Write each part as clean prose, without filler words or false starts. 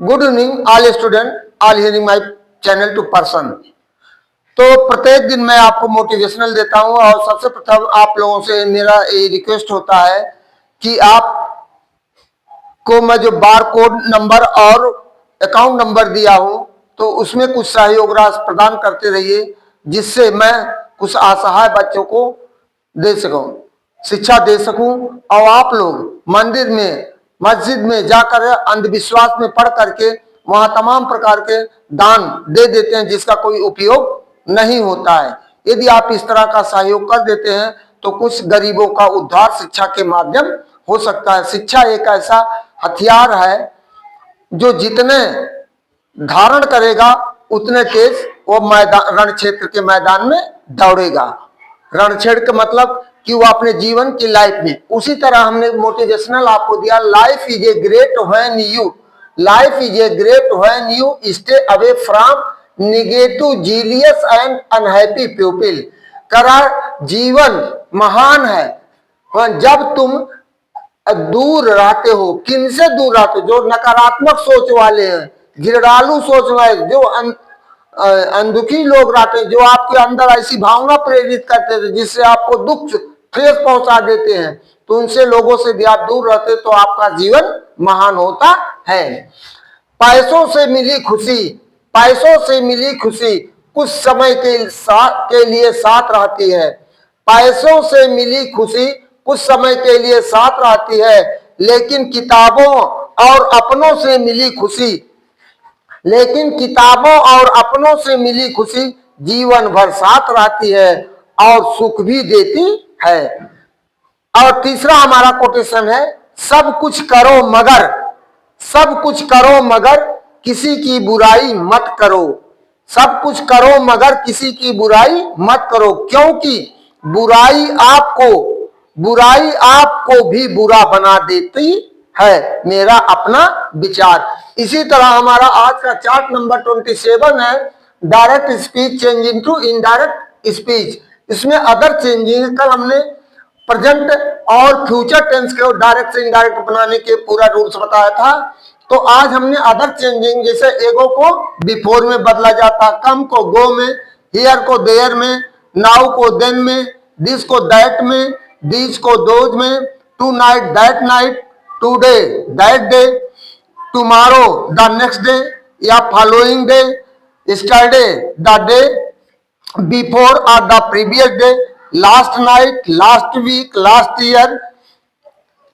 Good evening all student, all hearing my channel to person. तो प्रत्येक दिन मैं आपको मोटिवेशनल देता हूं और सबसे प्रथम आप लोगों से मेरा ये रिक्वेस्ट होता है कि आप को मैं जो बार कोड नंबर और अकाउंट नंबर दिया हूं तो उसमें कुछ सहयोग राशि प्रदान करते रहिए, जिससे मैं कुछ असहाय बच्चों को दे सकूं, शिक्षा दे सकूं। और आप लोग मंदिर में, मस्जिद में जाकर अंधविश्वास में पढ़ करके वहां तमाम प्रकार के दान दे देते हैं, जिसका कोई उपयोग नहीं होता है। यदि आप इस तरह का सहयोग कर देते हैं तो कुछ गरीबों का उद्धार शिक्षा के माध्यम हो सकता है। शिक्षा एक ऐसा हथियार है जो जितने धारण करेगा उतने तेज वो मैदान, रण क्षेत्र के मैदान में दौड़ेगा। रण क्षेत्र का मतलब कि वो अपने जीवन की लाइफ में, उसी तरह हमने मोटिवेशनल आपको दिया, life is a great when you, life is a great when you stay away from negative zealous and unhappy people. करा जीवन महान है जब तुम दूर रहते हो। किनसे दूर रहते हो? जो नकारात्मक सोच वाले हैं, घृणालु सोच वाले, जो अनदुखी लोग रहते हैं, जो आपके अंदर ऐसी भावना प्रेरित करते थे जिससे आपको दुख ठेस पहुंचा देते हैं, तो उनसे लोगों से भी आप दूर रहते तो आपका जीवन महान होता है। पैसों से मिली खुशी, पैसों से मिली खुशी कुछ समय के लिए साथ रहती है। पैसों से मिली खुशी कुछ समय के लिए साथ रहती है, लेकिन किताबों और अपनों से मिली खुशी, लेकिन किताबों और अपनों से मिली खुशी जीवन भर साथ रहती है और सुख भी देती है। और तीसरा हमारा कोटेशन है, सब कुछ करो मगर, सब कुछ करो मगर किसी की बुराई मत करो। सब कुछ करो मगर किसी की बुराई मत करो, क्योंकि बुराई आपको भी बुरा बना देती है। मेरा अपना विचार। इसी तरह हमारा आज का चार्ट नंबर 27 है, direct speech change into indirect speech. इसमें अदर चेंजिंग, कल हमने प्रेजेंट और फ्यूचर टेंस को डायरेक्ट से इनडायरेक्ट बनाने के पूरा रूल्स बताया था। तो आज हमने अदर चेंजिंग, जैसे एगो को बिफोर में बदला जाता, कम को गो में, हियर को देयर में, नाउ को देन में, दिस को दैट में, दीज को दोज में, tonight that night, today that day, tomorrow the next day या following day, yesterday the day before or the previous day, last night, last week, last year,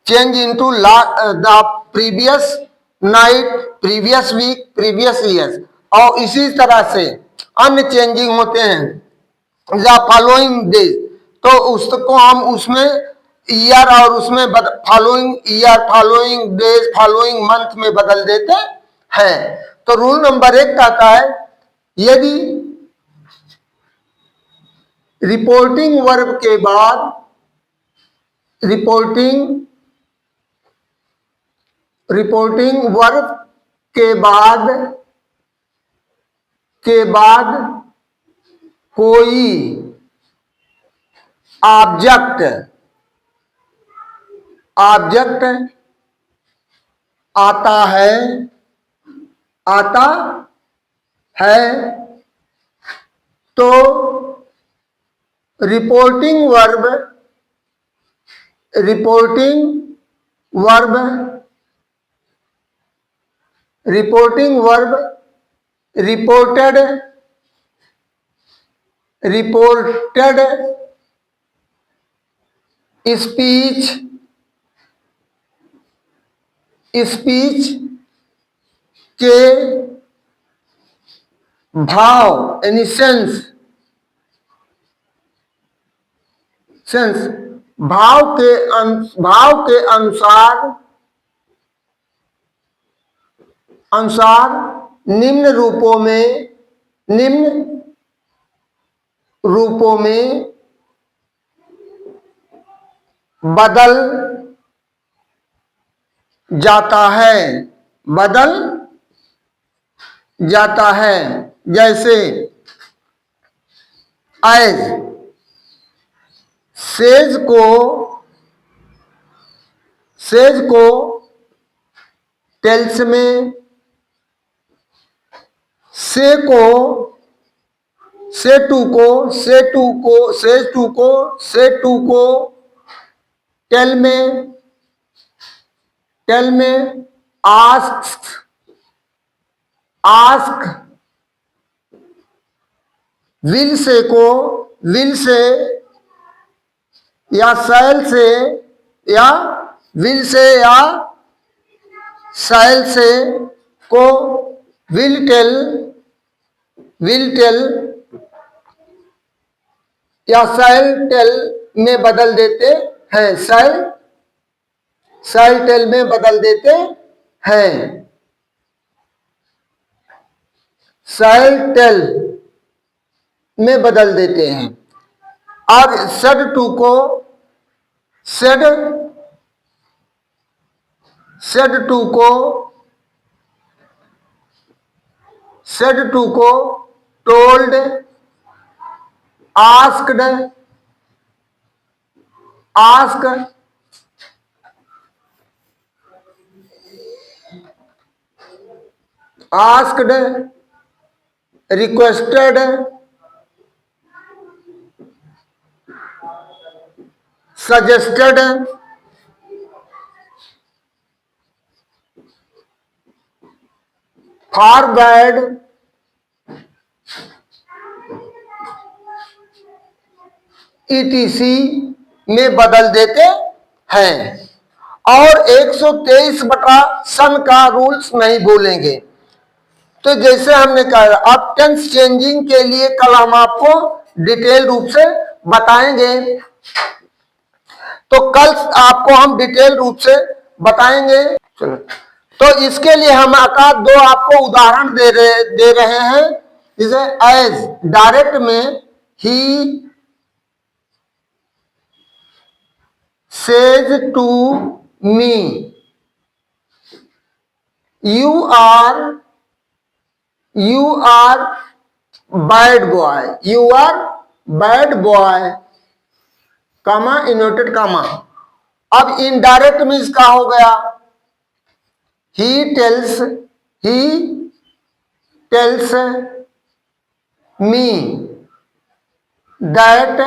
change into the previous night, previous week, previous years। और इसी तरह से अन्य changing होते हैं या following day, तो उसको हम उसमें ईयर और उसमें following year, following days, following month में बदल देते हैं। तो रूल नंबर 1 कहता है, यदि रिपोर्टिंग वर्ब के बाद रिपोर्टिंग वर्ब के बाद कोई ऑब्जेक्ट आता है तो रिपोर्टिंग वर्ब रिपोर्टेड स्पीच के भाव यानी सेंस भाव के अनुसार निम्न रूपों में बदल जाता है। जैसे एज, सेज को टेल्स में, से को, से टू को, से टू को, से टू को, से टू को टेल में, टेल में आस्क, आस्क विल से को, विल से या शैल से या विल से या शैल से को विल टेल, विल टेल या शैल टेल में बदल देते हैं, शैल, शैल टेल में बदल देते हैं, शैल टेल में बदल देते हैं। अब सेड टू को, सेड, सेड टू को, सेड टू को told, asked, ask, asked, requested, suggested, forward, etc में बदल देते हैं। और 123/सन का रूल्स नहीं भूलेंगे। तो जैसे हमने कहा, अब टेंस चेंजिंग के लिए कल हम आपको डिटेल रूप से बताएंगे, तो कल आपको हम डिटेल रूप से बताएंगे। चलो, तो इसके लिए हम दो आपको उदाहरण दे रहे हैं। जैसे एज डायरेक्ट में ही says to me you are bad boy, you are bad boy, comma inverted comma. अब इनडायरेक्ट में इसका हो गया, ही टेल्स मी दैट,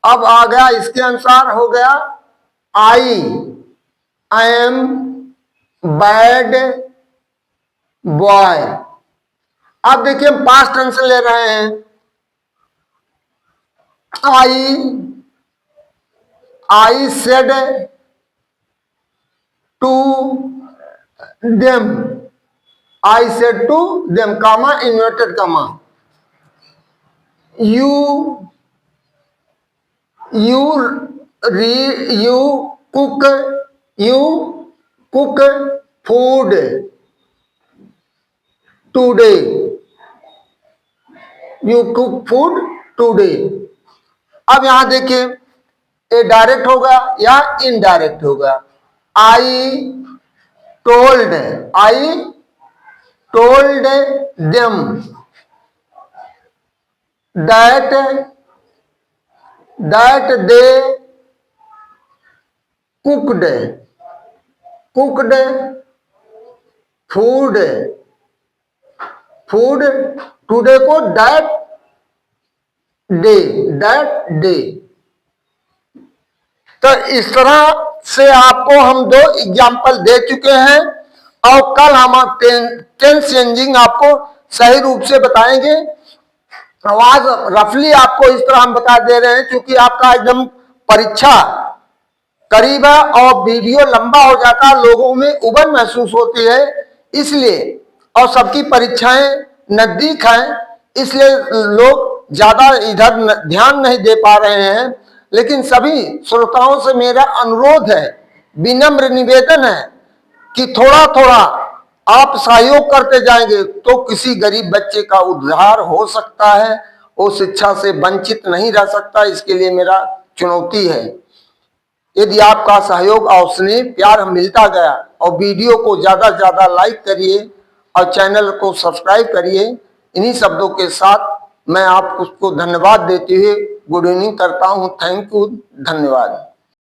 अब आ गया इसके अनुसार हो गया, आई एम बैड बॉय। अब देखिए हम पास्ट टेंस ले रहे हैं, I said to them, I said to them, comma inverted comma, you cook food today, you cook food today। अब यहां देखिए, ये डायरेक्ट होगा या इनडायरेक्ट होगा। I told them that they cooked food today को दैट डे। तो इस तरह से आपको हम दो एग्जाम्पल दे चुके हैं, और कल हम टेंस चेंजिंग आपको सही रूप से बताएंगे। आज रफली आपको इस तरह हम बता दे रहे हैं, क्योंकि आपका एकदम परीक्षा करीब है और वीडियो लंबा हो जाता है, लोगों में उबन महसूस होती है, इसलिए, और सबकी परीक्षाएं नजदीक हैं, इसलिए लोग ज्यादा इधर ध्यान नहीं दे पा रहे हैं। लेकिन सभी श्रोताओं से मेरा अनुरोध है, विनम्र निवेदन है कि थोड़ा थोड़ा आप सहयोग करते जाएंगे तो किसी गरीब बच्चे का उद्धार हो सकता है, वो शिक्षा से वंचित नहीं रह सकता। इसके लिए मेरा चुनौती है। यदि आपका सहयोग और स्नेह प्यार मिलता गया, और वीडियो को ज्यादा से ज्यादा लाइक करिए और चैनल को सब्सक्राइब करिए। इन्हीं शब्दों के साथ मैं आपको धन्यवाद देते हुए गुड इवनिंग करता हूं। थैंक यू, धन्यवाद।